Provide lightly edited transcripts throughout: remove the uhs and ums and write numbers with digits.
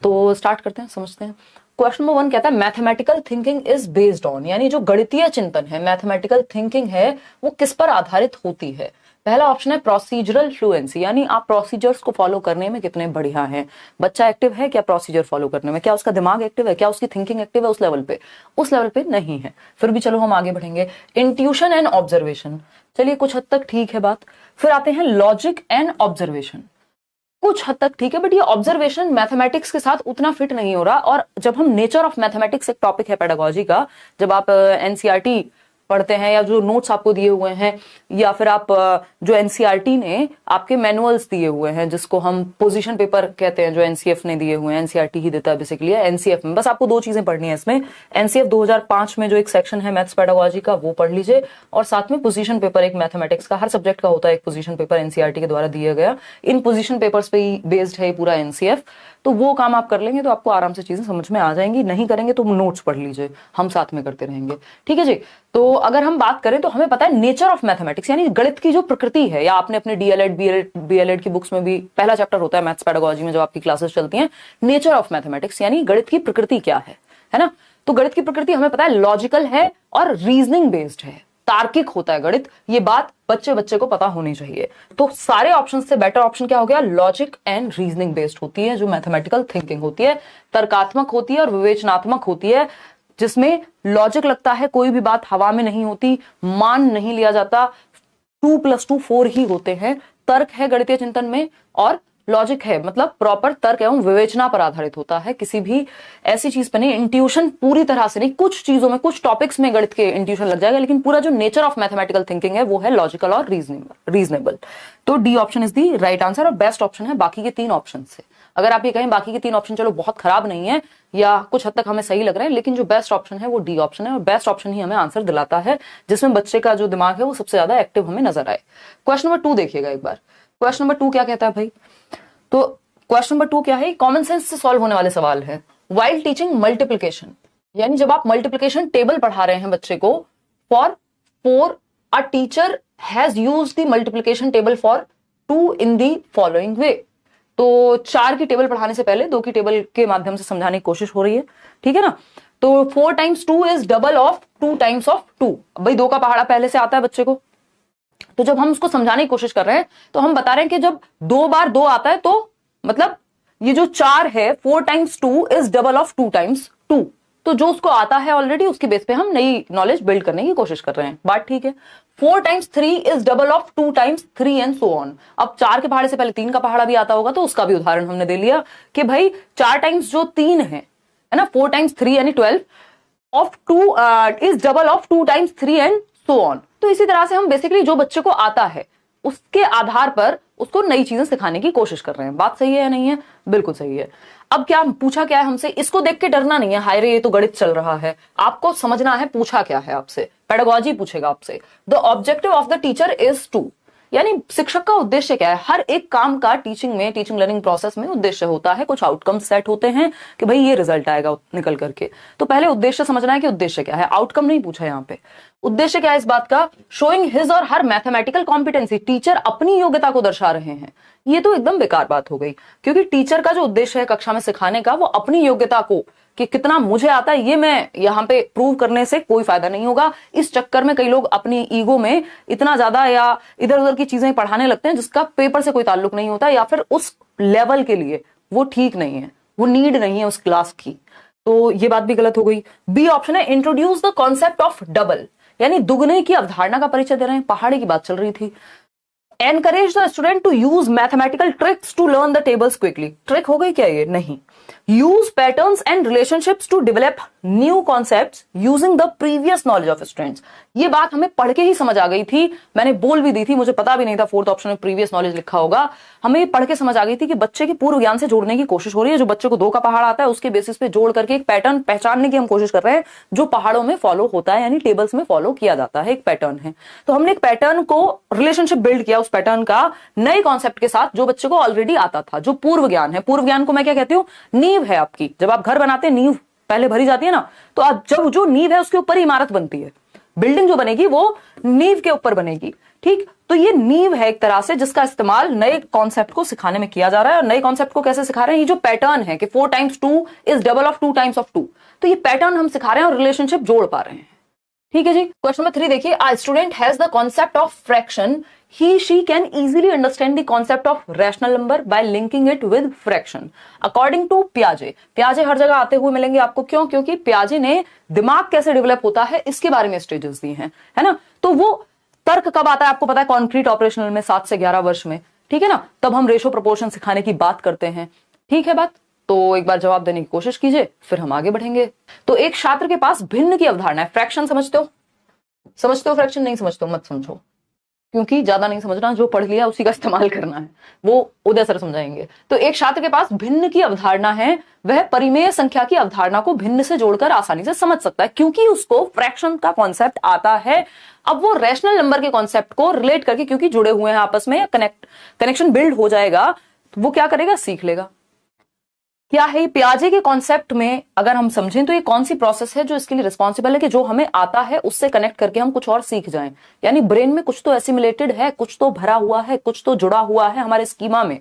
तो स्टार्ट करते हैं, समझते हैं। क्वेश्चन नंबर 1 कहता है mathematical thinking is based on, यानी जो गणितीय चिंतन है, मैथमेटिकल थिंकिंग है, वो किस पर आधारित होती है। पहला ऑप्शन है प्रोसीजरल फ्लुएंसी, यानी आप प्रोसीजर्स को फॉलो करने में कितने बढ़िया हैं। बच्चा एक्टिव है क्या प्रोसीजर फॉलो करने में, क्या उसका दिमाग एक्टिव है, क्या उसकी थिंकिंग एक्टिव है उस लेवल पे नहीं है। फिर भी चलो हम आगे बढ़ेंगे। इंट्यूशन एंड ऑब्जर्वेशन, चलिए कुछ हद तक ठीक है बात। फिर आते हैं लॉजिक एंड ऑब्जर्वेशन, कुछ हद तक ठीक है, बट ये ऑब्जर्वेशन मैथमेटिक्स के साथ उतना फिट नहीं हो रहा। और जब हम नेचर ऑफ मैथमेटिक्स एक टॉपिक है पेडागोजी का, जब आप एनसीईआरटी पढ़ते हैं या जो नोट्स आपको दिए हुए हैं, या फिर आप जो एनसीईआरटी ने आपके मैनुअल्स दिए हुए हैं, जिसको हम पोजीशन पेपर कहते हैं, जो एनसीएफ ने दिए हुए हैं, एनसीईआरटी ही देता है बेसिकली। एनसीएफ में बस आपको 2 चीजें पढ़नी है इसमें, एनसीएफ 2005 में जो एक सेक्शन है मैथ्स पेडागोजी का वो पढ़ लीजिए, और साथ में पोजीशन पेपर एक मैथमेटिक्स का, हर सब्जेक्ट का होता है एक पोजीशन पेपर एनसीईआरटी के द्वारा दिया गया। इन पोजीशन पेपर्स पे ही बेस्ड है पूरा एनसीएफ। तो वो काम आप कर लेंगे तो आपको आराम से चीजें समझ में आ जाएंगी, नहीं करेंगे तो नोट्स पढ़ लीजिए, हम साथ में करते रहेंगे, ठीक है जी। तो अगर हम बात करें तो हमें पता है नेचर ऑफ मैथमेटिक्स, यानी गणित की जो प्रकृति है, या आपने अपने डीएलएड बीएलएड की बुक्स में भी पहला चैप्टर होता है मैथ्स पेडागोजी में जब आपकी क्लासेस चलती हैं, नेचर ऑफ मैथमेटिक्स, यानी गणित की प्रकृति क्या है ना। तो गणित की प्रकृति हमें पता है लॉजिकल है और रीजनिंग बेस्ड है, तार्किक होता है गणित। ये बात बच्चे को पता होनी चाहिए। तो सारे ऑप्शन से बेटर ऑप्शन क्या हो गया, लॉजिक एंड रीजनिंग बेस्ड होती है जो मैथमेटिकल थिंकिंग होती है, तर्कात्मक होती है और विवेचनात्मक होती है, जिसमें लॉजिक लगता है, कोई भी बात हवा में नहीं होती, मान नहीं लिया जाता, 2 + 2 4 ही होते हैं। तर्क है गणितीय चिंतन में, और लॉजिक है मतलब प्रॉपर तर्क एवं विवेचना पर आधारित होता है, किसी भी ऐसी चीज पर नहीं। इंट्यूशन पूरी तरह से नहीं, कुछ चीजों में, कुछ टॉपिक्स में गणित के इंट्यूशन लग जाएगा, लेकिन पूरा जो नेचर ऑफ मैथमेटिकल थिंकिंग है वो है लॉजिकल और रीजनेबल। तो D option is the right answer, और बेस्ट ऑप्शन है बाकी के 3 ऑप्शन से। अगर आप ये कहें बाकी के 3 ऑप्शन चलो बहुत खराब नहीं है, या कुछ हद तक हमें सही लग रहे हैं, लेकिन जो बेस्ट ऑप्शन है वो डी ऑप्शन है, और बेस्ट ऑप्शन ही हमें आंसर दिलाता है जिसमें बच्चे का जो दिमाग है वो सबसे ज्यादा एक्टिव हमें नजर आए। क्वेश्चन नंबर 2 देखिएगा एक बार। क्वेश्चन नंबर 2 क्या कहता है भाई, तो क्वेश्चन नंबर 2 क्या है, कॉमन सेंस से सॉल्व होने वाले सवाल है। वाइल टीचिंग मल्टीप्लिकेशन, यानी जब आप मल्टीप्लिकेशन टेबल पढ़ा रहे हैं बच्चे को, for 4 a teacher has used the multiplication table for 2 in the following वे। तो 4 की टेबल पढ़ाने से पहले 2 की टेबल के माध्यम से समझाने की कोशिश हो रही है, ठीक है ना। तो 4 × 2 इज डबल ऑफ 2 × 2। भाई 2 का पहाड़ा पहले से आता है बच्चे को, तो जब हम उसको समझाने की कोशिश कर रहे हैं तो हम बता रहे हैं कि जब 2 बार 2 आता है तो मतलब ये जो 4 है, 4 × 2 इज डबल ऑफ 2 × 2। तो जो उसको आता है ऑलरेडी उसके बेस पे हम नई नॉलेज बिल्ड करने की कोशिश कर रहे हैं, बात ठीक है। 4 × 3 is double of 2 × 3 and so on. अब 4 के पहाड़े से पहले 3 का पहाड़ा भी आता होगा, तो उसका भी उदाहरण हमने दे लिया कि भाई 4 टाइम्स जो 3 है ना, 4 × 3 यानी 12 of 2 is double of 2 × 3 and so on. तो इसी तरह से हम बेसिकली जो बच्चे को आता है उसके आधार पर उसको नई चीजें सिखाने की कोशिश कर रहे हैं। बात सही है या नहीं है, बिल्कुल सही है। अब क्या पूछा क्या है हमसे, इसको देख के डरना नहीं है, हाय रे ये तो गणित चल रहा है, आपको समझना है पूछा क्या है आपसे, पेडागोजी पूछेगा आपसे। The objective of the teacher is to, यानी शिक्षक का उद्देश्य क्या है। हर एक काम का टीचिंग लर्निंग प्रोसेस में उद्देश्य होता है, कुछ आउटकम सेट होते हैं कि भाई ये रिजल्ट आएगा निकल करके। तो पहले उद्देश्य समझना है कि उद्देश्य क्या है, आउटकम नहीं पूछा यहाँ पे। उद्देश्य क्या है इस बात का, शोइंग हिज और हर मैथमेटिकल कॉम्पिटेंसी, टीचर अपनी योग्यता को दर्शा रहे हैं। ये तो एकदम बेकार बात हो गई, क्योंकि टीचर का जो उद्देश्य है कक्षा में सिखाने का, वो अपनी योग्यता को कि कितना मुझे आता है ये मैं यहाँ पे प्रूव करने से कोई फायदा नहीं होगा। इस चक्कर में कई लोग अपनी ईगो में इतना ज्यादा या इधर उधर की चीजें पढ़ाने लगते हैं जिसका पेपर से कोई ताल्लुक नहीं होता, या फिर उस लेवल के लिए वो ठीक नहीं है, वो नीड नहीं है उस क्लास की। तो ये बात भी गलत हो गई। बी ऑप्शन है introduce the concept of double, यानी दुगने की अवधारणा का परिचय दे रहे हैं। पहाड़े की बात चल रही थी। Encourage the student to use mathematical tricks to learn the tables quickly, trick हो गई क्या ये, नहीं। Use patterns and relationships to develop new concepts using the previous knowledge of students. ये बात हमें पढ़ के ही समझ आ गई थी, मैंने बोल भी दी थी, मुझे पता भी नहीं था 4th ऑप्शन में प्रीवियस नॉलेज लिखा होगा। हमें ये पढ़ के समझ आ गई थी कि बच्चे के पूर्व ज्ञान से जोड़ने की कोशिश हो रही है। जो बच्चे को 2 का पहाड़ आता है उसके बेसिस पे जोड़ करके एक पैटर्न पहचानने की हम कोशिश कर रहे हैं जो पहाड़ों में फॉलो होता है, यानी टेबल्स में फॉलो किया जाता है, एक पैटर्न है। तो हमने एक पैटर्न को रिलेशनशिप बिल्ड किया उस पैटर्न का नए कॉन्सेप्ट के साथ जो बच्चे को ऑलरेडी आता था, जो पूर्व ज्ञान है। पूर्व ज्ञान को मैं क्या कहती हूँ, नींव है आपकी। जब आप घर बनाते हैं नींव पहले भरी जाती है ना, तो आप जब जो नींव है उसके ऊपर ही इमारत बनती है। बिल्डिंग जो बनेगी वो नींव के ऊपर बनेगी। ठीक, तो ये नींव है एक तरह से जिसका इस्तेमाल नए कॉन्सेप्ट को सिखाने में किया जा रहा है। और नए कॉन्सेप्ट को कैसे सिखा रहे हैं? ये जो पैटर्न है कि 4 times 2 is double of 2 times of 2, तो ये पैटर्न हम सिखा रहे हैं और रिलेशनशिप जोड़ पा रहे हैं। ठीक है जी। क्वेश्चन नंबर 3 देखिए, a student has the concept of fraction, he she can easily understand the concept of rational number by linking it with fraction according to Piaget। Piaget हर जगह आते हुए मिलेंगे आपको, क्यों? क्योंकि Piaget ने दिमाग कैसे डेवलप होता है इसके बारे में स्टेजेस दी हैं, है ना। तो वो तर्क कब आता है आपको पता है? कॉन्क्रीट ऑपरेशनल में 7 से 11 वर्ष में, ठीक है ना, तब हम रेशो प्रोपोर्शन सिखाने की बात करते हैं। ठीक है बात, तो एक बार जवाब देने की कोशिश कीजिए, फिर हम आगे बढ़ेंगे। तो एक छात्र के पास भिन्न की अवधारणा है। फ्रैक्शन समझते हो? समझते हो फ्रैक्शन? नहीं समझते हो मत समझो, क्योंकि ज्यादा नहीं समझना, जो पढ़ लिया उसी का इस्तेमाल करना है, वो उदय सर समझाएंगे। तो एक छात्र के पास भिन्न की अवधारणा है, वह परिमेय संख्या की अवधारणा को भिन्न से जोड़कर आसानी से समझ सकता है, क्योंकि उसको फ्रैक्शन का कॉन्सेप्ट आता है। अब वो रैशनल नंबर के कॉन्सेप्ट को रिलेट करके, क्योंकि जुड़े हुए हैं आपस में, कनेक्शन बिल्ड हो जाएगा, तो वो क्या करेगा? सीख लेगा। क्या है पियाजे के कॉन्सेप्ट में अगर हम समझें तो ये कौन सी प्रोसेस है जो इसके लिए रिस्पॉन्सिबल है कि जो हमें आता है उससे कनेक्ट करके हम कुछ और सीख जाएं। यानी ब्रेन में कुछ तो एसिमिलेटेड है, कुछ तो भरा हुआ है, कुछ तो जुड़ा हुआ है हमारे स्कीमा में।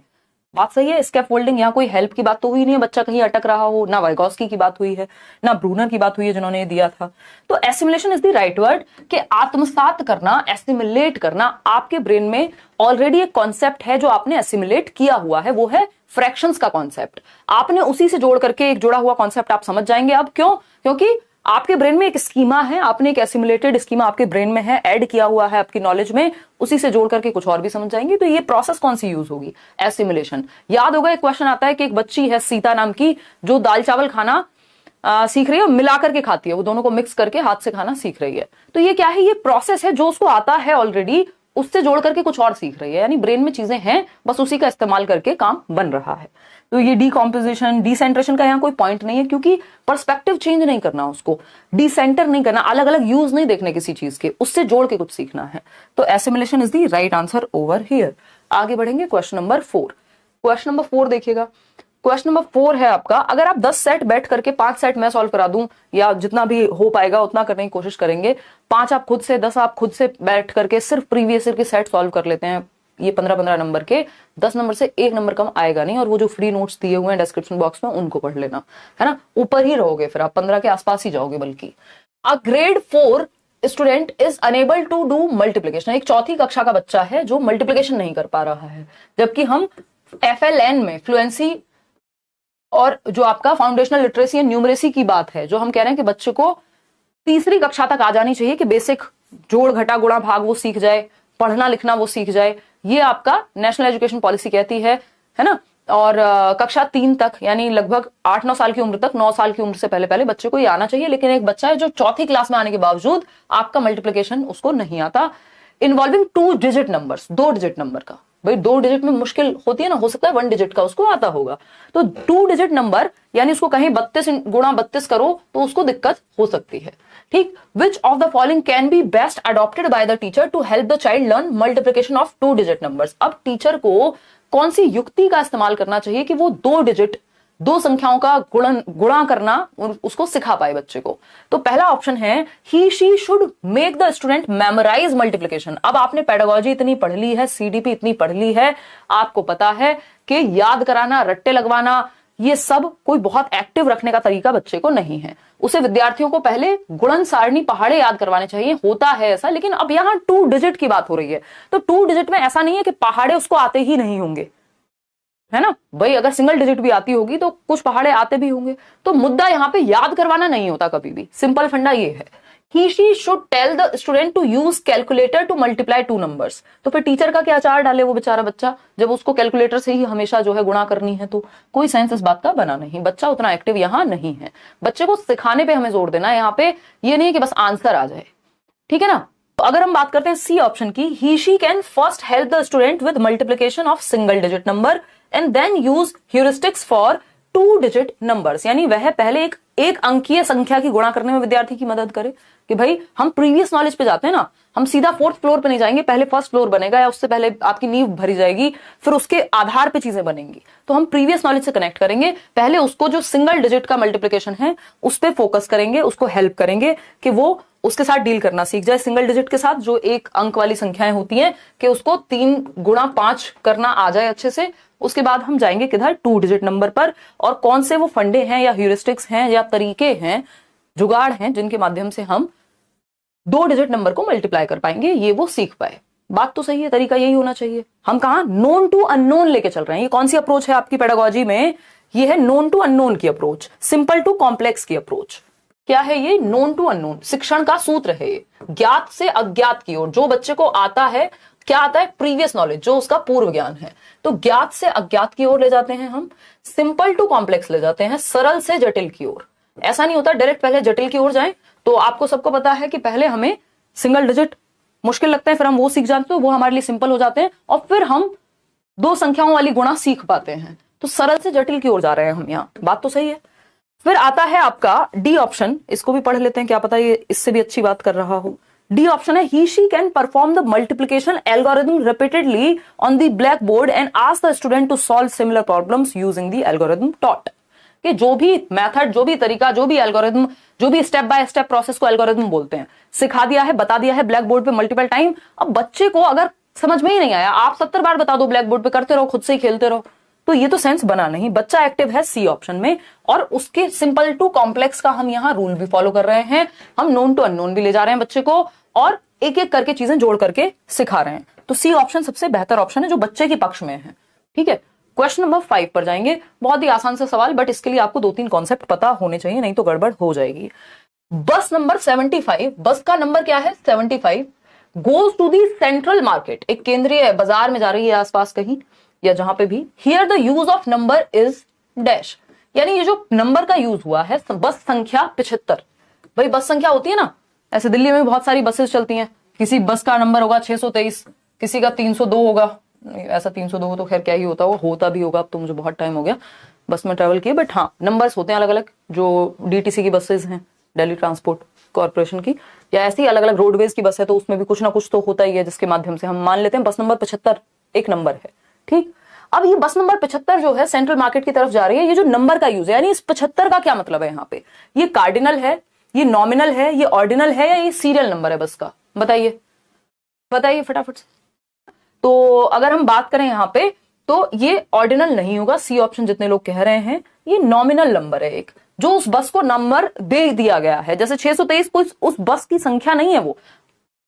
बात सही है? स्कैफोल्डिंग, यहाँ कोई हेल्प की बात तो हुई नहीं है, बच्चा कहीं अटक रहा हो, ना वाइगॉस्की की बात हुई है, ना ब्रूनर की बात हुई है जिन्होंने दिया था। तो assimilation is the right word, कि आत्मसात करना, एसिमिलेट करना। आपके ब्रेन में ऑलरेडी एक कॉन्सेप्ट है जो आपने एसिमिलेट किया हुआ है, वो है फ्रैक्शंस का कॉन्सेप्ट। आपने उसी से जोड़ करके एक जुड़ा हुआ कॉन्सेप्ट आप समझ जाएंगे। अब क्यों? क्योंकि आपके ब्रेन में एक स्कीमा है, आपने एक एसिमुलेटेड स्कीमा आपके ब्रेन में है, ऐड किया हुआ है आपकी नॉलेज में, उसी से जोड़ करके कुछ और भी समझ जाएंगे। तो ये प्रोसेस कौन सी यूज होगी? एसिमुलेशन। याद होगा एक क्वेश्चन आता है कि एक बच्ची है सीता नाम की, जो दाल चावल खाना सीख रही है, मिला करके खाती है, वो दोनों को मिक्स करके हाथ से खाना सीख रही है। तो ये क्या है? ये प्रोसेस है, जो उसको आता है ऑलरेडी, उससे जोड़ करके कुछ और सीख रही है। यानी ब्रेन में चीजें हैं, बस उसी का इस्तेमाल करके काम बन रहा है। तो ये डीकॉम्पोजिशन, डिसेंट्रेशन का यहाँ कोई पॉइंट नहीं है, क्योंकि पर्सपेक्टिव चेंज नहीं करना, उसको डिसेंटर नहीं करना, अलग अलग यूज नहीं देखने किसी चीज के, उससे जोड़ के कुछ सीखना है। तो assimilation is the right answer over here. आगे बढ़ेंगे क्वेश्चन नंबर 4। क्वेश्चन नंबर 4 देखिएगा। क्वेश्चन नंबर 4 है आपका, अगर आप 10 सेट बैठ करके 5 सेट मैं सॉल्व करा दूं, या जितना भी हो पाएगा उतना करने की कोशिश करेंगे, 5 आप खुद से, 10 आप खुद से बैठ करके सिर्फ प्रीवियस ईयर के सेट सॉल्व कर लेते हैं, ये 15-15 नंबर के, 10 नंबर से 1 नंबर कम आएगा नहीं। और वो जो फ्री नोट्स दिए हुए हैं डिस्क्रिप्शन बॉक्स में, उनको पढ़ लेना, है ना, ऊपर ही रहोगे, फिर आप 15 के आसपास ही जाओगे। बल्कि a grade 4 student is enable to do multiplication, एक चौथी कक्षा का बच्चा है जो मल्टीप्लीकेशन नहीं कर पा रहा है, जबकि हम FLN में फ्लुएंसी और जो आपका फाउंडेशनल लिटरेसी एंड न्यूमरेसी की बात है, जो हम कह रहे हैं कि बच्चे को तीसरी कक्षा तक आ जानी चाहिए कि बेसिक जोड़ घटा गुणा भाग वो सीख जाए, पढ़ना लिखना वो सीख जाए, ये आपका नेशनल एजुकेशन पॉलिसी कहती है ना। और कक्षा 3 तक, यानी लगभग 8-9 साल की उम्र तक, 9 साल की उम्र से पहले पहले बच्चे को ये आना चाहिए। लेकिन एक बच्चा है जो चौथी क्लास में आने के बावजूद आपका मल्टीप्लीकेशन उसको नहीं आता, involving 2 digit numbers, 2 digit number का। भाई 2 डिजिट में मुश्किल होती है ना, हो सकता है 1 डिजिट का उसको आता होगा, तो 2 डिजिट नंबर, यानी उसको कहीं 32 गुणा 32 करो तो उसको दिक्कत हो सकती है। ठीक, which of the following can be best adopted by the teacher to help the child learn multiplication of 2 digit numbers. अब टीचर को कौन सी युक्ति का इस्तेमाल करना चाहिए कि वो 2 डिजिट, 2 संख्याओं का गुणा करना उसको सिखा पाए बच्चे को? तो पहला ऑप्शन है, he she should make the student memorise multiplication. अब आपने पेडागोजी इतनी पढ़ ली है, CDP इतनी पढ़ ली है, आपको पता है कि याद कराना, रट्टे लगवाना, ये सब कोई बहुत एक्टिव रखने का तरीका बच्चे को नहीं है। उसे विद्यार्थियों को पहले गुणन सारणी पहाड़े याद करवाने चाहिए, होता है ऐसा। लेकिन अब यहां 2 डिजिट की बात हो रही है, तो 2 डिजिट में ऐसा नहीं है कि पहाड़े उसको आते ही नहीं होंगे, है ना भाई। अगर सिंगल डिजिट भी आती होगी तो कुछ पहाड़े आते भी होंगे। तो मुद्दा यहाँ पे याद करवाना नहीं होता कभी भी, सिंपल फंडा ये है। He she should tell the student to use calculator to multiply 2 numbers। तो फिर टीचर का क्या चार डाले वो बेचारा बच्चा, जब उसको कैलकुलेटर से ही हमेशा जो है गुणा करनी है। तो कोई सेंस इस बात का बना नहीं, बच्चा उतना एक्टिव यहाँ नहीं है। बच्चे को सिखाने पे हमें जोर देना है यहाँ पे, ये नहीं कि बस आंसर आ जाए, ठीक है ना। तो अगर हम बात करते हैं सी ऑप्शन की, he she can first help the student with multiplication of single digit number and then use heuristics for 2 digit numbers. यानी वह पहले एक अंकीय संख्या की गुणा करने में विद्यार्थी की मदद करे कि भाई हम प्रीवियस नॉलेज पे जाते हैं ना, हम सीधा 4th फ्लोर पे नहीं जाएंगे, पहले 1st फ्लोर बनेगा, या उससे पहले आपकी नींव भरी जाएगी, फिर उसके आधार पे चीजें बनेंगी। तो हम प्रीवियस नॉलेज से कनेक्ट करेंगे, पहले उसको जो सिंगल डिजिट का मल्टीप्लिकेशन है उस पर फोकस करेंगे, उसको हेल्प करेंगे कि वो उसके साथ डील करना सीख जाए, सिंगल डिजिट के साथ जो एक अंक वाली संख्याएं होती हैं कि उसको 3 गुणा 5 करना आ जाए अच्छे से। उसके बाद हम जाएंगे किधर, 2 डिजिट नंबर पर, और कौन से वो फंडे हैं या ह्यूरिस्टिक्स हैं या तरीके हैं, जुगाड़ हैं, जिनके माध्यम से हम 2 डिजिट नंबर को मल्टीप्लाई कर पाएंगे, ये वो सीख पाए। बात तो सही है, तरीका यही होना चाहिए। हम कहा नोन टू अननोन लेके चल रहे हैं। ये कौन सी अप्रोच है आपकी पेडागोजी में? ये है नोन टू अननोन की अप्रोच, सिंपल टू कॉम्प्लेक्स की अप्रोच। क्या है ये? नोन टू अननोन, शिक्षण का सूत्र है ये, ज्ञात से अज्ञात की ओर। जो बच्चे को आता है, क्या आता है? प्रीवियस नॉलेज, जो उसका पूर्व ज्ञान है, तो ज्ञात से अज्ञात की ओर ले जाते हैं हम, सिंपल टू कॉम्प्लेक्स ले जाते हैं, सरल से जटिल की ओर। ऐसा नहीं होता डायरेक्ट पहले जटिल की ओर जाएं। तो आपको सबको पता है कि पहले हमें सिंगल डिजिट मुश्किल लगते हैं, फिर हम वो सीख जाते हैं, वो हमारे लिए सिंपल हो जाते हैं, और फिर हम 2 संख्याओं वाली गुणा सीख पाते हैं। तो सरल से जटिल की ओर जा रहे हैं हम यहाँ, बात तो सही है। फिर आता है आपका डी ऑप्शन, इसको भी पढ़ लेते हैं, क्या पता ये इससे भी अच्छी बात कर रहा हो। डी ऑप्शन है, he she can perform the multiplication algorithm repeatedly on the blackboard and ask the student to solve similar problems using the algorithm taught. कि जो भी मेथड, जो भी तरीका, जो भी एल्गोरिथम, जो भी स्टेप बाय स्टेप प्रोसेस को एल्गोरिथम बोलते हैं, सिखा दिया है, बता दिया है ब्लैक बोर्ड पे मल्टीपल टाइम। अब बच्चे को अगर समझ में ही नहीं आया, आप 70 बार बता दो ब्लैक बोर्ड पे, करते रहो, खुद से ही खेलते रहो, तो ये तो सेंस बना नहीं। बच्चा एक्टिव है सी ऑप्शन में, और उसके सिंपल टू कॉम्प्लेक्स का हम यहाँ रूल भी फॉलो कर रहे हैं। हम नोन टू अननोन भी ले जा रहे हैं बच्चे को, और एक एक करके चीजें जोड़ करके सिखा रहे हैं। तो सी ऑप्शन सबसे बेहतर ऑप्शन है, जो बच्चे के पक्ष में है। ठीक है, क्वेश्चन नंबर 5 पर जाएंगे। बहुत ही आसान सा सवाल, बट इसके लिए आपको 2-3 कॉन्सेप्ट पता होने चाहिए, नहीं तो गड़बड़ हो जाएगी। बस नंबर 75, बस का नंबर क्या है? 75, goes to the central market, एक केंद्रीय बाजार में जा रही है, आसपास कहीं या जहां पे भी। Here the use of number is dash, यानी ये जो नंबर का यूज हुआ है, बस संख्या 75। भाई बस संख्या होती है ना, ऐसे दिल्ली में बहुत सारी बसेस चलती हैं, किसी बस का नंबर होगा 623, किसी का 302 होगा। ऐसा 302 हो तो खैर क्या ही होता भी होगा, अब तो मुझे बहुत टाइम हो गया बस में ट्रैवल किए, बट हाँ नंबर्स होते हैं अलग अलग। जो डीटीसी की बसेस हैं, दिल्ली ट्रांसपोर्ट कॉर्पोरेशन की, या ऐसी अलग अलग रोडवेज की बस है, तो उसमें भी कुछ ना कुछ तो होता ही है, जिसके माध्यम से हम मान लेते हैं बस नंबर 75 एक नंबर है। ठीक, अब ये बस नंबर 75 जो है सेंट्रल मार्केट की तरफ जा रही है। ये जो नंबर का यूज है, यानी इस 75 का क्या मतलब है यहाँ पे? ये कार्डिनल है, ये नॉमिनल है, ये ऑर्डिनल है, या ये सीरियल नंबर है बस का? बताइए बताइए फटाफट से। तो अगर हम बात करें यहाँ पे, तो ये ऑर्डिनल नहीं होगा, सी ऑप्शन जितने लोग कह रहे हैं, ये नॉमिनल नंबर है एक, जो उस बस को नंबर दे दिया गया है। जैसे 623 कोई उस बस की संख्या नहीं है, वो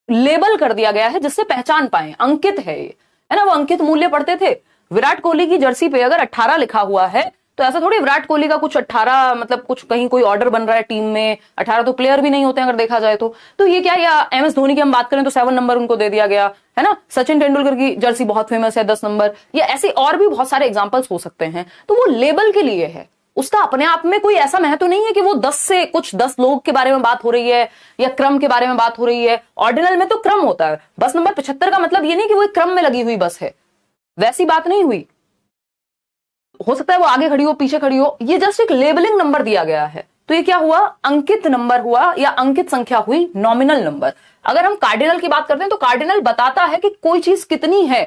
लेबल कर दिया गया है जिससे पहचान पाए, अंकित है ये, है ना। वो अंकित मूल्य पढ़ते थे, विराट कोहली की जर्सी पे अगर 18 लिखा हुआ है, तो ऐसा थोड़ी विराट कोहली का कुछ 18 मतलब कुछ कहीं कोई ऑर्डर बन रहा है टीम में, 18 तो प्लेयर भी नहीं होते अगर देखा जाए तो ये क्या, या एमएस धोनी की हम बात करें तो 7 नंबर उनको दे दिया गया, है ना। सचिन तेंदुलकर की जर्सी बहुत फेमस है 10 नंबर, या ऐसे और भी बहुत सारे एग्जांपल्स हो सकते हैं। तो वो लेबल के लिए है, उसका अपने आप में कोई ऐसा महत्व नहीं है कि वो 10 से कुछ 10 लोग के बारे में बात हो रही है या क्रम के बारे में बात हो रही है। ऑर्डिनल में तो क्रम होता है। बस नंबर 75 का मतलब ये नहीं कि वो एक क्रम में लगी हुई बस है, वैसी बात नहीं हुई। हो सकता है वो आगे खड़ी हो, पीछे खड़ी हो, ये जस्ट एक लेबलिंग नंबर दिया गया है। तो ये क्या हुआ? अंकित नंबर हुआ, या अंकित संख्या हुई, नॉमिनल नंबर। अगर हम कार्डिनल की बात करते हैं तो कार्डिनल बताता है कि कोई चीज कितनी है,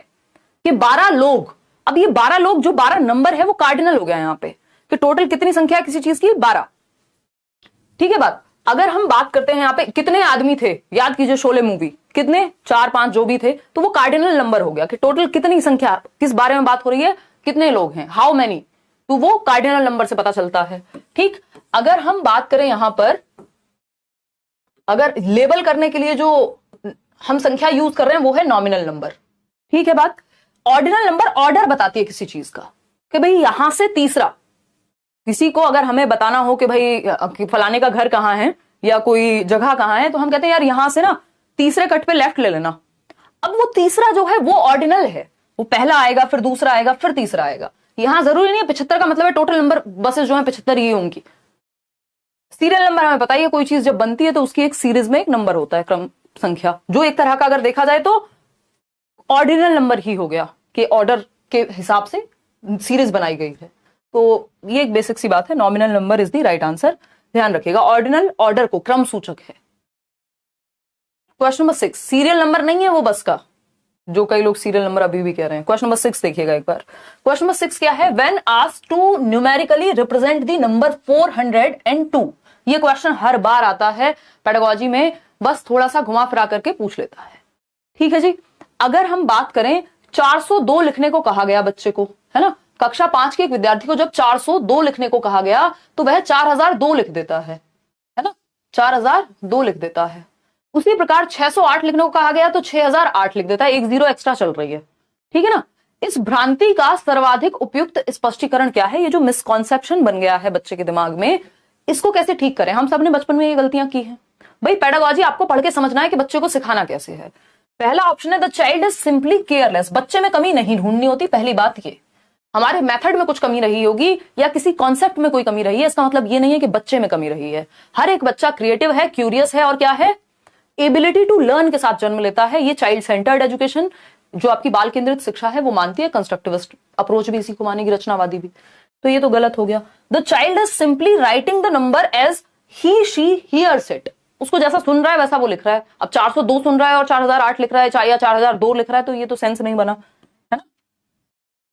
कि 12 लोग। अब ये 12 लोग, जो 12 नंबर है, वो कार्डिनल हो गया यहां पे, कि टोटल कितनी संख्या है किसी चीज की, 12। ठीक है बात। अगर हम बात करते हैं यहाँ पे कितने आदमी थे, याद कीजिए शोले मूवी, कितने, 4-5 जो भी थे, तो वो कार्डिनल नंबर हो गया कि टोटल कितनी संख्या, किस बारे में बात हो रही है, कितने लोग हैं, हाउ मैनी, तो वो कार्डिनल नंबर से पता चलता है। ठीक, अगर हम बात करें यहां पर, अगर लेबल करने के लिए जो हम संख्या यूज कर रहे हैं वो है नॉमिनल नंबर। ठीक है बात। ऑर्डिनल नंबर ऑर्डर बताती है किसी चीज का, कि भाई यहां से तीसरा, किसी को अगर हमें बताना हो कि भाई फलाने का घर कहां है या कोई जगह कहां है, तो हम कहते हैं यार यहां से ना तीसरे कट पे लेफ्ट ले लेना। अब वो तीसरा जो है वो ऑर्डिनल है, वो पहला आएगा, फिर दूसरा आएगा, फिर तीसरा आएगा। यहां जरूरी नहीं है 75 का मतलब है टोटल नंबर बसेस जो है 75 ही होंगी। सीरियल नंबर हमें पता है, कोई चीज जब बनती है तो उसकी एक सीरीज में एक नंबर होता है, क्रम संख्या, जो एक तरह का अगर देखा जाए तो ऑर्डिनल नंबर ही हो गया, कि ऑर्डर के हिसाब से सीरीज बनाई गई है। तो ये एक बेसिक सी बात है, nominal number is the right answer, ध्यान रखिएगा। ऑर्डिनल ऑर्डर को, क्रम सूचक है। क्वेश्चन नंबर 6, सीरियल नंबर नहीं है वो बस का, जो कई लोग सीरियल नंबर अभी भी कह रहे हैं। क्वेश्चन नंबर 6 देखिएगा एक बार। क्वेश्चन नंबर 6 क्या है? When asked to numerically represent the number 402। ये क्वेश्चन हर बार आता है पेडागोजी में, बस थोड़ा सा घुमा फिरा करके पूछ लेता है। ठीक है जी। अगर हम बात करें 402 लिखने को कहा गया बच्चे को, है ना, कक्षा 5 के एक विद्यार्थी को जब 402 लिखने को कहा गया तो वह 4002 लिख देता है ना, 4002 लिख देता है। उसी प्रकार 608 लिखने को कहा गया तो 6008 लिख देता है, एक जीरो एक्स्ट्रा चल रही है। ठीक है ना। इस भ्रांति का सर्वाधिक उपयुक्त स्पष्टीकरण क्या है? ये जो मिसकॉन्सेप्शन बन गया है बच्चे के दिमाग में, इसको कैसे ठीक करें? हम सबने बचपन में ये गलतियां की हैं भाई। पेडागॉजी आपको पढ़ के समझना है कि बच्चे को सिखाना कैसे है। पहला ऑप्शन है the child is simply careless. बच्चे में कमी नहीं ढूंढनी होती। पहली बात ये, हमारे मेथड में कुछ कमी रही होगी या किसी कॉन्सेप्ट में कोई कमी रही है, इसका मतलब ये नहीं है कि बच्चे में कमी रही है। हर एक बच्चा क्रिएटिव है, क्यूरियस है और क्या है, एबिलिटी टू लर्न के साथ जन्म लेता है। ये चाइल्ड सेंटर्ड एजुकेशन जो आपकी बाल केंद्रित शिक्षा है वो मानती है। कंस्ट्रक्टिविस्ट अप्रोच भी इसी को मानेगी, रचनावादी भी। तो ये तो गलत हो गया। The child is simply writing the number as he she hears it. उसको जैसा सुन रहा है वैसा वो लिख रहा है। अब 402 सुन रहा है और 4008 लिख रहा है या 4002 लिख रहा है, तो ये तो सेंस नहीं बना, है ना।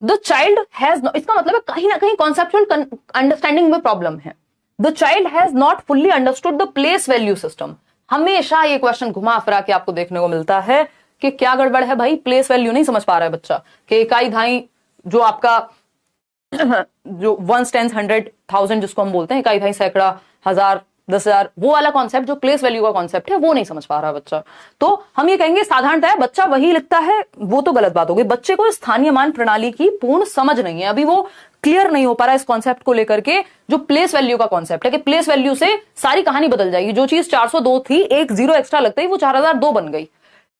द चाइल्ड हैज, इसका मतलब है कहीं ना कहीं कॉन्सेप्चुअल अंडरस्टैंडिंग में प्रॉब्लम है। The child has not fully understood the place value system. हमेशा ये क्वेश्चन घुमा फिरा के आपको देखने को मिलता है कि क्या गड़बड़ है भाई, प्लेस वैल्यू नहीं समझ पा रहा है बच्चा, कि इकाई धाई जो आपका जो 1 10 100 1000 जिसको हम बोलते हैं, इकाई धाई सैकड़ा हजार 10,000, वो वाला कॉन्सेप्ट जो प्लेस वैल्यू का कॉन्सेप्ट है वो नहीं समझ पा रहा बच्चा। तो हम ये कहेंगे साधारणतः बच्चा वही लिखता है, वो तो गलत बात हो गई। बच्चे को स्थानीय मान प्रणाली की पूर्ण समझ नहीं है, अभी वो क्लियर नहीं हो पा रहा इस कॉन्सेप्ट को लेकर के, जो प्लेस वैल्यू का कॉन्सेप्ट है कि प्लेस वैल्यू से सारी कहानी बदल जाएगी। जो चीज 402 थी, एक जीरो एक्स्ट्रा लगता ही वो 4002 बन गई।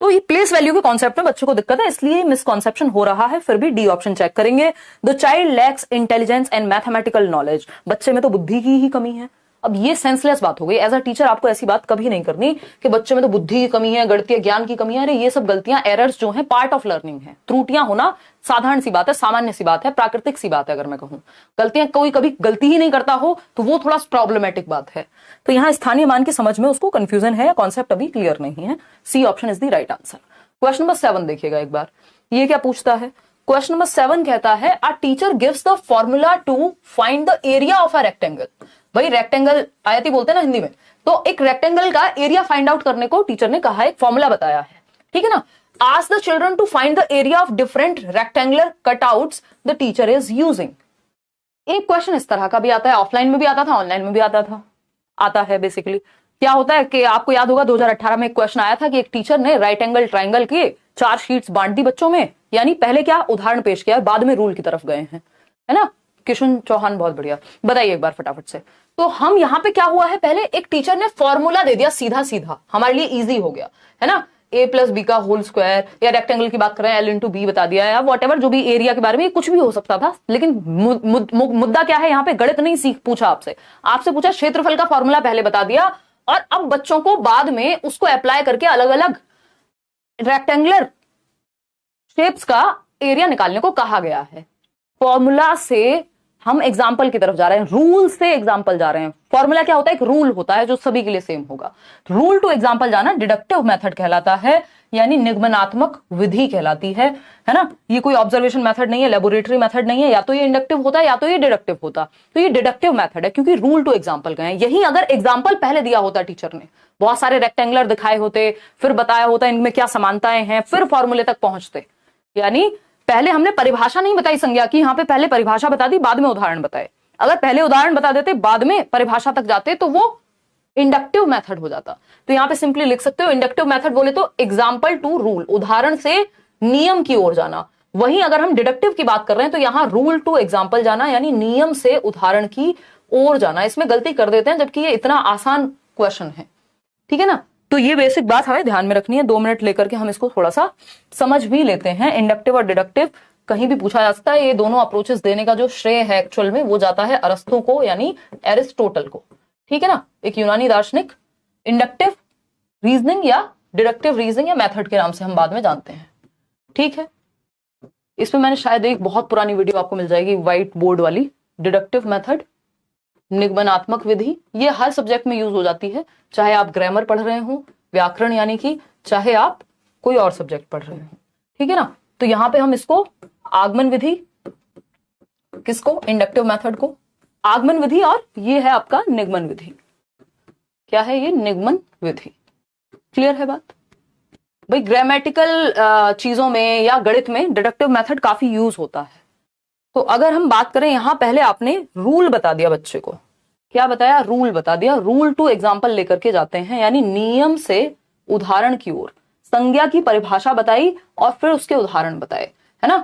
तो ये प्लेस वैल्यू के कॉन्सेप्ट में बच्चों को दिक्कत है, इसलिए मिसकॉन्सेप्शन हो रहा है। फिर भी डी ऑप्शन चेक करेंगे। The child lakhs intelligence and mathematical knowledge. बच्चे में तो बुद्धि की ही कमी है। अब ये सेंसलेस बात हो गई। एज अ टीचर आपको ऐसी बात कभी नहीं करनी कि बच्चे में तो बुद्धि की कमी है, गणितीय ज्ञान की कमी है। अरे ये सब गलतियां, एरर्स जो हैं, पार्ट ऑफ लर्निंग है। त्रुटियां होना साधारण सी बात है, सामान्य सी बात है, प्राकृतिक सी बात है। अगर मैं कहूं गलतियां, कोई कभी गलती ही नहीं करता हो तो वो थोड़ा प्रॉब्लमेटिक बात है। तो यहां स्थानीय मान की समझ में उसको कंफ्यूजन है, कॉन्सेप्ट अभी क्लियर नहीं है। C option is the right answer. Question number 7 देखिएगा एक बार, ये क्या पूछता है। क्वेश्चन नंबर 7 कहता है a teacher gives the formula to find the area of a rectangle. भाई रेक्टेंगल आयती बोलते हैं ना हिंदी में, तो एक रेक्टेंगल का एरिया फाइंड आउट करने को टीचर ने कहा है, एक फॉर्मूला बताया है। ठीक है ना। Ask the children to find the area of different rectangular cutouts the teacher is using. एक क्वेश्चन इस तरह का भी आता है, ऑफलाइन में भी आता था, ऑनलाइन में भी आता है। बेसिकली क्या होता है कि आपको याद होगा 2018 में एक क्वेश्चन आया था कि एक टीचर ने राइट एंगल ट्राइंगल के 4 शीट्स बांट दी बच्चों में, यानी पहले क्या उदाहरण पेश किया, बाद में रूल की तरफ गए हैं, है ना। किशन चौहान बहुत बढ़िया, बताइए एक बार फटाफट से। तो हम यहाँ पे क्या हुआ है, पहले एक टीचर ने फॉर्मूला दे दिया सीधा सीधा, हमारे लिए इजी हो गया, है ना। a प्लस बी का होल स्क्वायर, या रेक्टेंगल की बात कर रहे हैं l इंटू बी बता दिया, या वॉट जो भी एरिया के बारे में, कुछ भी हो सकता था। लेकिन मुद्दा क्या है यहाँ पे, गणित नहीं पूछा आपसे पूछा क्षेत्रफल का फॉर्मूला पहले बता दिया, और अब बच्चों को बाद में उसको अप्लाई करके अलग अलग रेक्टेंगुलर शेप्स का एरिया निकालने को कहा गया है। फॉर्मूला से हम एग्जाम्पल की तरफ जा रहे हैं, रूल से एग्जाम्पल जा रहे हैं। फॉर्मूला क्या होता है, एक रूल होता है जो सभी के लिए सेम होगा। रूल टू एग्जाम्पल जाना डिडक्टिव मेथड कहलाता है, यानी निगमनात्मक विधि कहलाती है ना। ये कोई ऑब्जर्वेशन मेथड नहीं है, लेबोरेटरी मेथड नहीं है, या तो ये इंडक्टिव होता या तो ये डिडक्टिव होता। तो ये डिडक्टिव मेथड है क्योंकि रूल टू एग्जाम्पल गए हैं। यही अगर एग्जाम्पल पहले दिया होता टीचर ने, बहुत सारे रेक्टेंगुलर दिखाए होते, फिर बताया होता इनमें क्या समानताएं हैं, फिर फॉर्मूले तक पहुंचते। यानी पहले हमने परिभाषा नहीं बताई संज्ञा की, यहां पे पहले परिभाषा बता दी, बाद में उदाहरण बताए। अगर पहले उदाहरण बता देते, बाद में परिभाषा तक जाते, तो वो इंडक्टिव मेथड हो जाता। तो यहां पे सिंपली लिख सकते हो, इंडक्टिव मेथड बोले तो एग्जाम्पल टू रूल, उदाहरण से नियम की ओर जाना। वहीं अगर हम डिडक्टिव की बात कर रहे हैं तो यहां रूल टू एग्जाम्पल जाना, यानी नियम से उदाहरण की ओर जाना। इसमें गलती कर देते हैं, जबकि ये इतना आसान क्वेश्चन है। ठीक है ना। तो ये बेसिक बात हमें ध्यान में रखनी है। 2 मिनट लेकर के हम इसको थोड़ा सा समझ भी लेते हैं। इंडक्टिव और डिडक्टिव कहीं भी पूछा जा सकता है। ये दोनों अप्रोचेस देने का जो श्रेय है एक्चुअल में वो जाता है अरस्तु को, यानी एरिस्टोटल को। ठीक है ना, एक यूनानी दार्शनिक। इंडक्टिव रीजनिंग या डिडक्टिव रीजनिंग या मेथड के नाम से हम बाद में जानते हैं। ठीक है, इसमें मैंने शायद एक बहुत पुरानी वीडियो आपको मिल जाएगी व्हाइट बोर्ड वाली। डिडक्टिव मेथड, निगमनात्मक विधि, ये हर सब्जेक्ट में यूज हो जाती है, चाहे आप ग्रामर पढ़ रहे हो, व्याकरण यानी कि, चाहे आप कोई और सब्जेक्ट पढ़ रहे हो। ठीक है ना। तो यहां पे हम इसको आगमन विधि, किसको, इंडक्टिव मेथड को आगमन विधि, और ये है आपका निगमन विधि। क्या है ये, निगमन विधि। क्लियर है बात? भाई ग्रामेटिकल चीजों में या गणित में डिडक्टिव मेथड काफी यूज होता है। तो अगर हम बात करें, यहां पहले आपने रूल बता दिया बच्चे को, क्या बताया? रूल बता दिया। रूल टू एग्जाम्पल लेकर के जाते हैं, यानी नियम से उदाहरण की ओर। संज्ञा की परिभाषा बताई और फिर उसके उदाहरण बताए, है ना।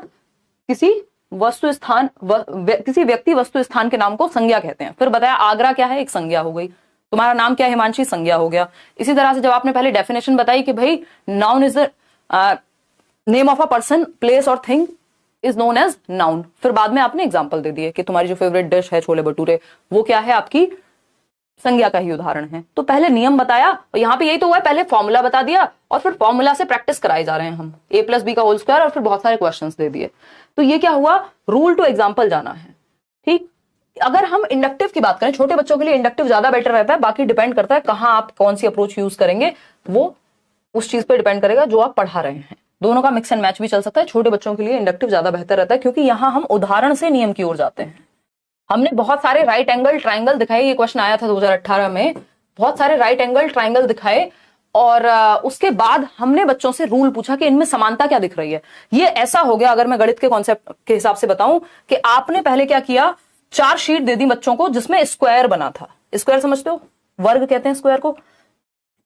किसी वस्तु स्थान किसी व्यक्ति वस्तु स्थान के नाम को संज्ञा कहते हैं। फिर बताया आगरा क्या है, एक संज्ञा हो गई। तुम्हारा नाम क्या है हिमांशी, संज्ञा हो गया। इसी तरह से जब आपने पहले डेफिनेशन बताई कि भाई noun is the name of a person, place और thing is known as noun, फिर बाद में आपने एग्जाम्पल दे दिए कि तुम्हारी जो फेवरेट डिश है छोले भटूरे, वो क्या है, आपकी संज्ञा का ही उदाहरण है। तो पहले नियम बताया, और यहाँ पे यही तो हुआ है, पहले फॉर्मूला बता दिया और फिर फॉर्मूला से प्रैक्टिस कराए जा रहे हैं हम, a+b का होल स्क्वायर, और फिर बहुत सारे क्वेश्चंस दे दिए। तो ये क्या हुआ, रूल टू एग्जाम्पल जाना है। ठीक, अगर हम इंडक्टिव की बात करें, छोटे बच्चों के लिए इंडक्टिव ज्यादा बेटर रहता है, बाकी डिपेंड करता है कहाँ आप कौन सी अप्रोच यूज करेंगे, वो उस चीज पे डिपेंड करेगा जो आप पढ़ा रहे हैं। दोनों का मिक्स एंड मैच भी चल सकता है। छोटे बच्चों के लिए इंडक्टिव ज्यादा बेहतर रहता है, क्योंकि यहां हम उदाहरण से नियम की ओर जाते हैं। हमने बहुत सारे राइट एंगल ट्राइंगल दिखाए, ये क्वेश्चन आया था 2018 में, बहुत सारे राइट एंगल ट्राइंगल दिखाए, और उसके बाद हमने बच्चों से रूल पूछा कि इनमें समानता क्या दिख रही है। ये ऐसा हो गया, अगर मैं गणित के कॉन्सेप्ट के हिसाब से बताऊं, कि आपने पहले क्या किया, 4 शीट दे दी बच्चों को जिसमें स्क्वायर बना था। स्क्वायर समझते हो, वर्ग कहते हैं स्क्वायर को।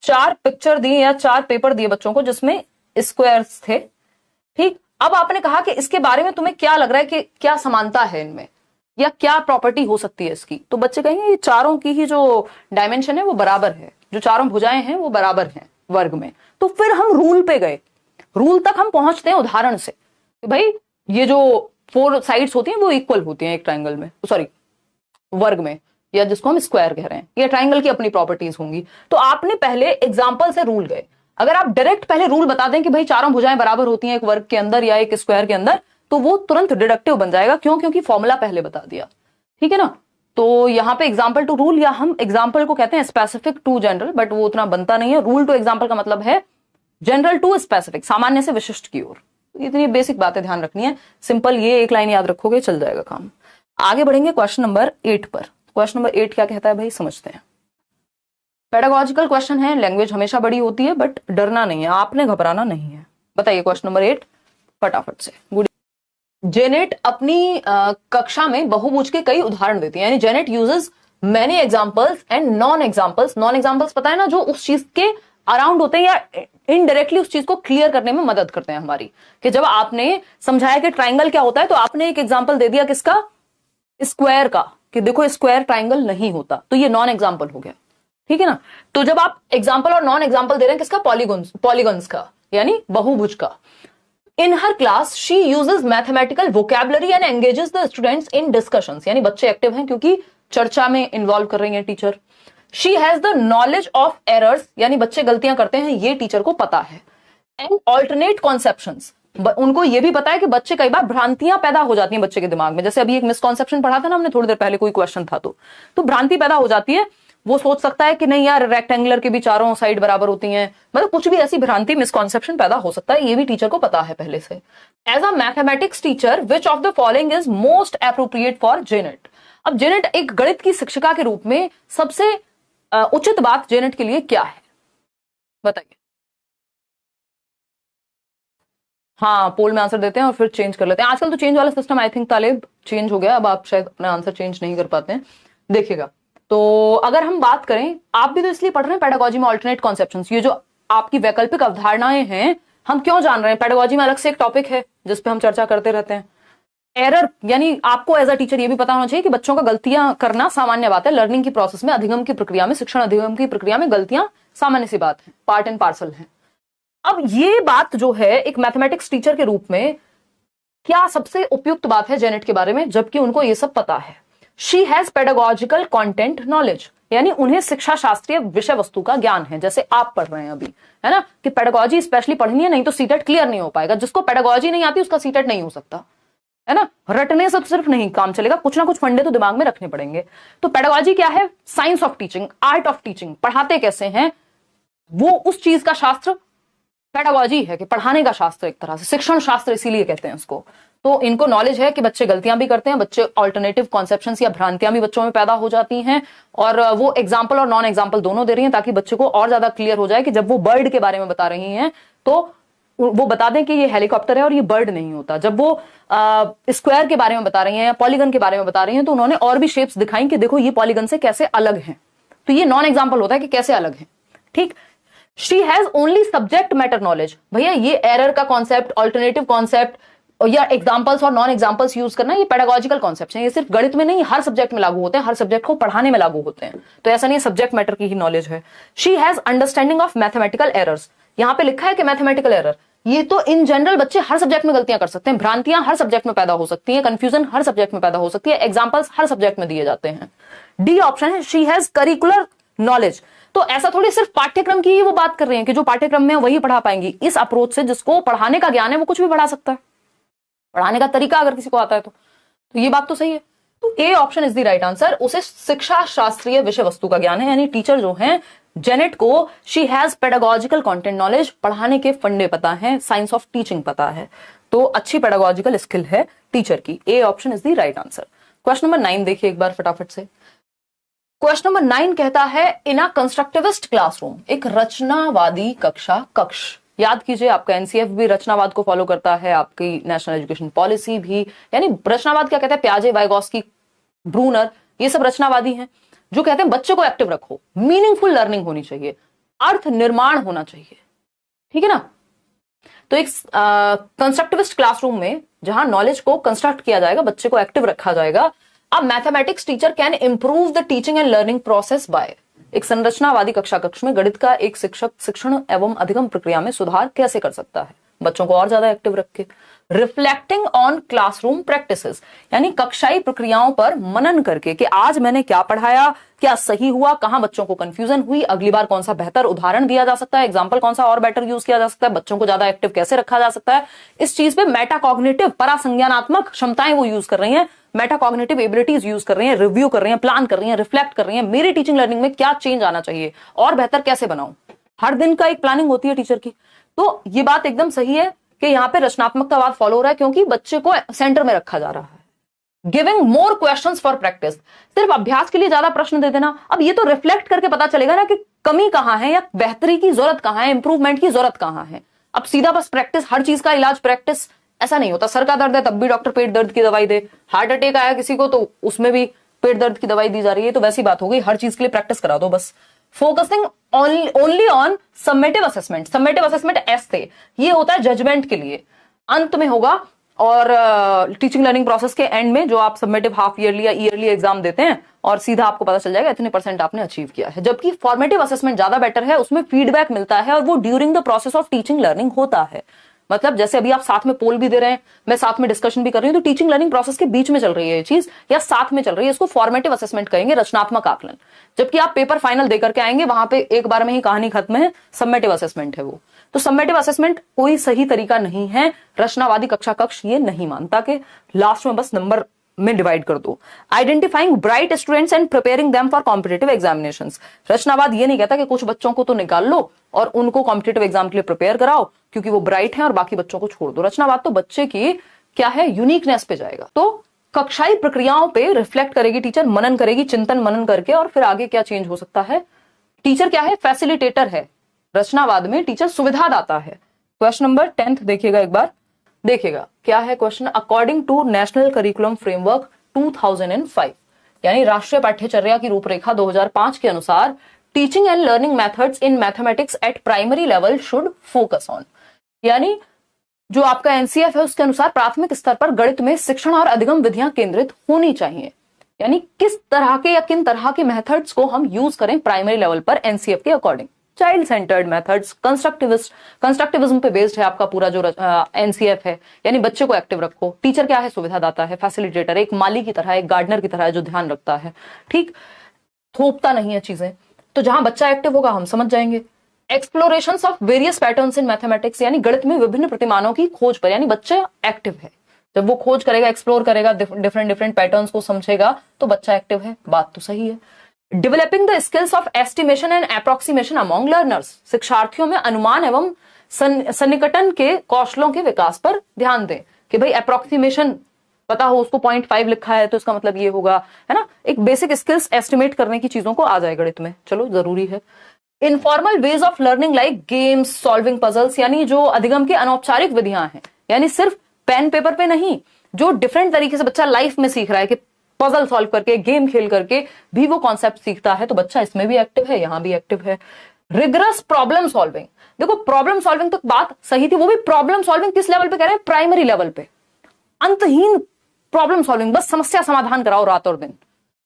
4 पिक्चर दी या 4 पेपर दिए बच्चों को जिसमें स्क्वायर्स थे। ठीक, अब आपने कहा कि इसके बारे में तुम्हें क्या लग रहा है कि क्या समानता है इनमें, या क्या प्रॉपर्टी हो सकती है इसकी। तो बच्चे कहेंगे ये चारों की ही जो डायमेंशन है वो बराबर है, जो चारों भुजाएं हैं वो बराबर हैं वर्ग में। तो फिर हम रूल पे गए। रूल तक हम पहुंचते हैं उदाहरण से कि भाई ये जो 4 साइड्स होती हैं वो इक्वल होती हैं एक ट्राइंगल में, सॉरी वर्ग में, या जिसको हम स्क्वायर कह रहे हैं। ये ट्राइंगल की अपनी प्रॉपर्टीज होंगी। तो आपने पहले एग्जाम्पल से रूल गए। अगर आप डायरेक्ट पहले रूल बता दें कि भाई चारों भुजाएं बराबर होती हैं एक वर्ग के अंदर या एक स्क्वायर के अंदर, तो वो तुरंत डिडक्टिव बन जाएगा। क्यों? क्योंकि फॉर्मूला पहले बता दिया। ठीक है ना। तो यहां पे एग्जाम्पल टू रूल, या हम एग्जाम्पल को कहते हैं स्पेसिफिक टू जनरल, बट वो उतना बनता नहीं है। रूल टू एग्जाम्पल का मतलब है जनरल टू स्पेसिफिक, सामान्य से विशिष्ट की ओर। इतनी बेसिक बातें ध्यान रखनी है, सिंपल, ये एक लाइन याद रखोगे चल जाएगा काम। आगे बढ़ेंगे क्वेश्चन नंबर 8 पर। क्वेश्चन नंबर 8 क्या कहता है भाई, समझते हैं। पेडागोजिकल क्वेश्चन है, लैंग्वेज हमेशा बड़ी होती है, बट डरना नहीं है, आपने घबराना नहीं है। बताइए क्वेश्चन नंबर 8 फटाफट से। गुड। जेनेट अपनी कक्षा में बहुभुज के कई उदाहरण देती है, यानी Janet uses many examples and non examples. Non examples पता है ना, जो उस चीज के अराउंड होते हैं या इनडायरेक्टली उस चीज को क्लियर करने में मदद करते हैं हमारी। कि जब आपने समझाया कि ट्राइंगल क्या होता है, तो आपने एक एग्जांपल दे दिया किसका, स्क्वायर का, कि देखो स्क्वायर ट्राइंगल नहीं होता, तो ये नॉन एग्जांपल हो गया। ठीक है ना। तो जब आप एग्जांपल और नॉन एग्जांपल दे रहे हैं किसका, पॉलीगॉन्स का, यानी बहुभुज का। In her class she uses mathematical vocabulary and engages the students in discussions, यानी बच्चे एक्टिव हैं क्योंकि चर्चा में इन्वॉल्व कर रही हैं teacher. She has the knowledge of errors, यानी बच्चे गलतियां करते हैं ये टीचर को पता है। एंड ऑल्टरनेट कॉन्सेप्शंस, उनको ये भी पता है कि बच्चे कई बार भ्रांतियां पैदा हो जाती हैं बच्चे के दिमाग में। जैसे अभी एक मिसकॉन्सेप्शन पढ़ा था ना हमने थोड़ी देर पहले, कोई क्वेश्चन था तो भ्रांति पैदा हो जाती है। वो सोच सकता है कि नहीं यार रेक्टेंगुलर की भी चारों साइड बराबर होती हैं, मतलब कुछ भी ऐसी भ्रांति मिसकॉन्सेप्शन पैदा हो सकता है, ये भी टीचर को पता है पहले से। As a mathematics teacher which of the following is most appropriate for Janet. अब जेनेट एक गणित की शिक्षिका के रूप में सबसे उचित बात जेनेट के लिए क्या है, बताइए। हाँ, पोल में आंसर देते हैं और फिर चेंज कर लेते हैं। आजकल तो चेंज वाला system I think Taleb change हो गया, अब आप शायद अपना आंसर चेंज नहीं कर पाते हैं। देखिएगा, तो अगर हम बात करें, आप भी तो इसलिए पढ़ रहे हैं पेडागोजी में अल्टरनेट कॉन्सेप्शंस, ये जो आपकी वैकल्पिक अवधारणाएं हैं, हम क्यों जान रहे हैं। पेडागोजी में अलग से एक टॉपिक है जिसपे हम चर्चा करते रहते हैं। एरर, यानी आपको एज अ टीचर ये भी पता होना चाहिए कि बच्चों का गलतियां करना सामान्य बात है। लर्निंग की प्रोसेस में, अधिगम की प्रक्रिया में, शिक्षण अधिगम की प्रक्रिया में गलतियां सामान्य सी बात है, पार्ट एंड पार्सल है। अब ये बात जो है एक मैथमेटिक्स टीचर के रूप में क्या सबसे उपयुक्त बात है जेनेट के बारे में, जबकि उनको ये सब पता है। She has pedagogical content knowledge, यानी उन्हें शिक्षा शास्त्रीय विषय वस्तु का ज्ञान है, जैसे आप पढ़ रहे हैं अभी, है ना, कि पेडागोजी स्पेशली पढ़नी है, नहीं तो सीटेट क्लियर नहीं हो पाएगा। जिसको पेडागोजी नहीं आती उसका सीटेट नहीं हो सकता, है ना। रटने से तो सिर्फ नहीं काम चलेगा, कुछ ना कुछ फंडे तो दिमाग में रखने पड़ेंगे। तो पेडागोजी क्या है, science of teaching, art of teaching, पढ़ाते कैसे हैं, वो उस चीज का शास्त्र पेडागोजी है, कि पढ़ाने का शास्त्र, एक तरह से शिक्षण शास्त्र इसीलिए कहते हैं उसको। तो इनको नॉलेज है कि बच्चे गलतियां भी करते हैं, बच्चे ऑल्टरनेटिव कॉन्सेप्शंस या भ्रांतियां भी बच्चों में पैदा हो जाती हैं, और वो एग्जाम्पल और नॉन एग्जाम्पल दोनों दे रही हैं ताकि बच्चे को और ज्यादा क्लियर हो जाए कि जब वो बर्ड के बारे में बता रही हैं तो वो बता दें कि ये हेलीकॉप्टर है और ये बर्ड नहीं होता। जब वो स्क्वायर के बारे में बता रही हैं या पॉलीगन के बारे में बता रही हैं तो उन्होंने और भी शेप्स दिखाई कि देखो ये पॉलीगन से कैसे अलग हैं। तो ये नॉन एग्जाम्पल होता है कि कैसे अलग है। ठीक, she has only subject matter knowledge. भैया ये एरर का कॉन्सेप्ट, ऑल्टरनेटिव कॉन्सेप्ट या एग्जाम्पल्स और नॉन एग्जाम्पल्स यूज करना, ये पेडागोजिकल कॉन्सेप्ट है। ये सिर्फ गणित में नहीं, हर सब्जेक्ट में लागू होते हैं, हर सब्जेक्ट को पढ़ाने में लागू होते हैं। तो ऐसा नहीं, सब्जेक्ट मैटर की ही नॉलेज है। She has understanding of mathematical errors. यहां पे लिखा है कि मैथमेटिकल एरर, ये तो इन जनरल बच्चे हर सब्जेक्ट में गलतियां कर सकते हैं, भ्रांतियां हर सब्जेक्ट में पैदा हो सकती हैं, कंफ्यूजन हर सब्जेक्ट में पैदा हो सकती है, एग्जाम्पल्स हर सब्जेक्ट में दिए जाते हैं। डी ऑप्शन है, शी हैज करिकुलर नॉलेज। तो ऐसा थोड़ी सिर्फ पाठ्यक्रम की ही वो बात कर रहे हैं कि जो पाठ्यक्रम में वही पढ़ा पाएंगी। इस अप्रोच से जिसको पढ़ाने का ज्ञान है वो कुछ भी पढ़ा सकता है, पढ़ाने का तरीका अगर किसी को आता है तो ये बात तो सही है। तो A option is the right answer. उसे शिक्षा शास्त्रीय विषय वस्तु का ज्ञान है, यानी टीचर जो है जेनेट को, she has pedagogical content knowledge, पढ़ाने के फंडे पता है, साइंस ऑफ टीचिंग पता है, तो अच्छी पेडागोजिकल स्किल है टीचर की। A option is the right answer. Question number 9 देखिए एक बार फटाफट से। क्वेश्चन नंबर 9 कहता है, इन अ कंस्ट्रक्टिविस्ट क्लासरूम, एक रचनावादी कक्ष। याद कीजिए आपका एनसीएफ भी रचनावाद को फॉलो करता है, आपकी नेशनल एजुकेशन पॉलिसी भी, यानी रचनावाद क्या कहता है, प्याजे, वाइगॉस्की, ब्रूनर, ये सब रचनावादी हैं जो कहते हैं बच्चे को एक्टिव रखो, मीनिंगफुल लर्निंग होनी चाहिए, अर्थ निर्माण होना चाहिए। ठीक है ना। तो एक कंस्ट्रक्टिविस्ट क्लासरूम में जहां नॉलेज को कंस्ट्रक्ट किया जाएगा, बच्चे को एक्टिव रखा जाएगा। अब mathematics teacher can improve the teaching and learning process by, एक संरचनावादी कक्ष में गणित का एक शिक्षक शिक्षण एवं अधिगम प्रक्रिया में सुधार कैसे कर सकता है, बच्चों को और ज्यादा एक्टिव रख के। रिफ्लेक्टिंग ऑन क्लासरूम प्रैक्टिसेस, यानी कक्षाई प्रक्रियाओं पर मनन करके कि आज मैंने क्या पढ़ाया, क्या सही हुआ, कहां बच्चों को कंफ्यूजन हुई, अगली बार कौन सा बेहतर उदाहरण दिया जा सकता है, एग्जाम्पल कौन सा और बेटर यूज किया जा सकता है, बच्चों को ज्यादा एक्टिव कैसे रखा जा सकता है। इस चीज पे मेटाकॉग्निटिव परासंज्ञानात्मक क्षमताएं वो यूज कर रही हैं, मेटाकॉग्निटिव एबिलिटीज यूज कर रही हैं, रिव्यू कर रही हैं, प्लान कर रही हैं, रिफ्लेक्ट कर रही हैं, मेरी टीचिंग लर्निंग में क्या चेंज आना चाहिए और बेहतर कैसे बनाऊं। हर दिन का एक प्लानिंग होती है टीचर की। तो ये बात एकदम सही है कि यहाँ पे रचनात्मकतावाद फॉलो हो रहा है क्योंकि बच्चे को सेंटर में रखा जा रहा है। Giving more questions for practice, सिर्फ अभ्यास के लिए ज्यादा प्रश्न दे देना, अब ये तो रिफ्लेक्ट करके पता चलेगा ना कि कमी कहां है या बेहतरी की जरूरत कहां है, इंप्रूवमेंट की जरूरत कहां है। अब सीधा बस प्रैक्टिस, हर चीज का इलाज प्रैक्टिस, ऐसा नहीं होता। सर का दर्द है तब भी डॉक्टर पेट दर्द की दवाई दे, हार्ट अटैक आया किसी को तो उसमें भी पेट दर्द की दवाई दी जा रही है, तो वैसी बात हो गई, हर चीज के लिए प्रैक्टिस करा दो बस। Focusing only on summative assessment, summative assessment ऐसे ये होता है जजमेंट के लिए, अंत में होगा, और टीचिंग लर्निंग प्रोसेस के एंड में जो आप सबमिटिव हाफ ईयरली या ईयरली एग्जाम देते हैं और सीधा आपको पता चल जाएगा इतने % आपने अचीव किया है। जबकि फॉर्मेटिव असेसमेंट ज्यादा बेटर है, उसमें फीडबैक मिलता है और वो during the process of teaching learning होता है। मतलब जैसे अभी आप साथ में पोल भी दे रहे हैं, मैं साथ में डिस्कशन भी कर रही हूं, तो टीचिंग लर्निंग प्रोसेस के बीच में चल रही है ये चीज या साथ में चल रही है, इसको फॉर्मेटिव असेसमेंट कहेंगे, रचनात्मक आकलन। जबकि आप पेपर फाइनल देकर के आएंगे, वहां पे एक बार में ही कहानी खत्म है, सबमेटिव असेसमेंट है वो। तो सबमेटिव असेसमेंट कोई सही तरीका नहीं है, रचनावादी कक्ष ये नहीं मानता कि लास्ट में बस नंबर में डिवाइड कर दो। Identifying bright students and preparing them for competitive examinations, रचनावाद ये नहीं कहता कि कुछ बच्चों को तो निकाल लो और उनको कॉम्पिटिटिव एग्जाम के लिए प्रिपेयर कराओ क्योंकि वो ब्राइट हैं और बाकी बच्चों को छोड़ दो। रचनावाद तो बच्चे की क्या है, यूनिकनेस पे जाएगा। तो कक्षाई प्रक्रियाओं पे रिफ्लेक्ट करेगी टीचर, मनन करेगी, चिंतन मनन करके, और फिर आगे क्या चेंज हो सकता है। टीचर क्या है, फैसिलिटेटर है। रचनावाद में टीचर सुविधादाता है। क्वेश्चन नंबर 10 देखिएगा एक बार, देखिएगा क्या है question. According to national curriculum framework 2005, यानी राष्ट्रीय पाठ्यचर्या की रूपरेखा 2005 के अनुसार, teaching and learning methods in mathematics at primary level should focus on, यानी जो आपका एनसीएफ है उसके अनुसार प्राथमिक स्तर पर गणित में शिक्षण और अधिगम विधियां केंद्रित होनी चाहिए। यानी किस तरह के या किन तरह के मेथड्स को हम यूज करें प्राइमरी लेवल पर एनसीएफ के according. Child centred methods, constructivism पे बेस्ड है आपका पूरा जो एनसीएफ है, यानी बच्चे को एक्टिव रखो। टीचर क्या है, सुविधादाता है, फैसिलिटेटर, एक माली की तरह, एक गार्डनर की तरह जो ध्यान रखता है, ठीक, थोपता नहीं है चीजें। तो जहां बच्चा एक्टिव होगा हम समझ जाएंगे। Explorations of various patterns in mathematics, यानी गणित में विभिन्न प्रतिमानों की खोज पर, यानी बच्चा एक्टिव है। जब वो खोज करेगा, एक्सप्लोर करेगा, डिफरेंट पैटर्न्स को समझेगा, तो बच्चा एक्टिव है, बात तो सही है। Developing the skills of estimation and approximation among learners, शिक्षार्थियों में अनुमान एवं सन्निकटन के कौशलों के विकास पर ध्यान दें। कि भाई अप्रोक्सीमेशन पता हो उसको 0.5 लिखा है तो इसका मतलब ये होगा, है ना। एक बेसिक स्किल्स एस्टिमेट करने की चीजों को आ जाए गणित में, चलो जरूरी है। Informal ways of learning like games, solving puzzles, यानी जो अधिगम की अनौपचारिक विधियां हैं, यानी सिर्फ पेन पेपर पे नहीं, जो डिफरेंट तरीके से बच्चा लाइफ में सीख रहा है कि पजल सॉल्व करके, गेम खेल करके भी वो कॉन्सेप्ट सीखता है, तो बच्चा इसमें भी एक्टिव है, यहां भी एक्टिव है। रिगरस प्रॉब्लम सॉल्विंग, देखो प्रॉब्लम सॉल्विंग तो बात सही थी, वो भी प्रॉब्लम सॉल्विंग किस लेवल पे कह रहे हैं, प्राइमरी लेवल पे, अंतहीन प्रॉब्लम सॉल्विंग, बस समस्या समाधान कराओ रात और दिन,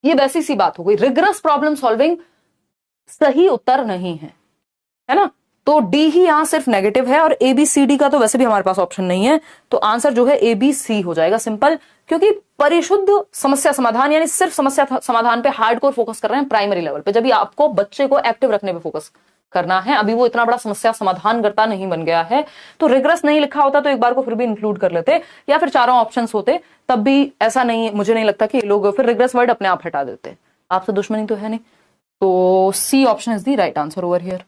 ये वैसी सी बात हो गई। रिगरस प्रॉब्लम सॉल्विंग सही उत्तर नहीं है ना। तो डी ही यहां सिर्फ नेगेटिव है, और ए बी सी डी का तो वैसे भी हमारे पास ऑप्शन नहीं है, तो आंसर जो है ए बी सी हो जाएगा, सिंपल। क्योंकि परिशुद्ध समस्या समाधान यानी सिर्फ समस्या समाधान पे हार्डकोर फोकस कर रहे हैं प्राइमरी लेवल पे, जब भी आपको बच्चे को एक्टिव रखने पे फोकस करना है, अभी वो इतना बड़ा समस्या समाधान करता नहीं बन गया है। तो रिग्रेस नहीं लिखा होता तो एक बार को फिर भी इंक्लूड कर लेते, या फिर चारों ऑप्शंस होते, तब भी ऐसा नहीं, मुझे नहीं लगता कि लोग फिर रिग्रेस वर्ड अपने आप हटा देते। आपसे दुश्मनी तो है नहीं, तो C option is the right answer over here.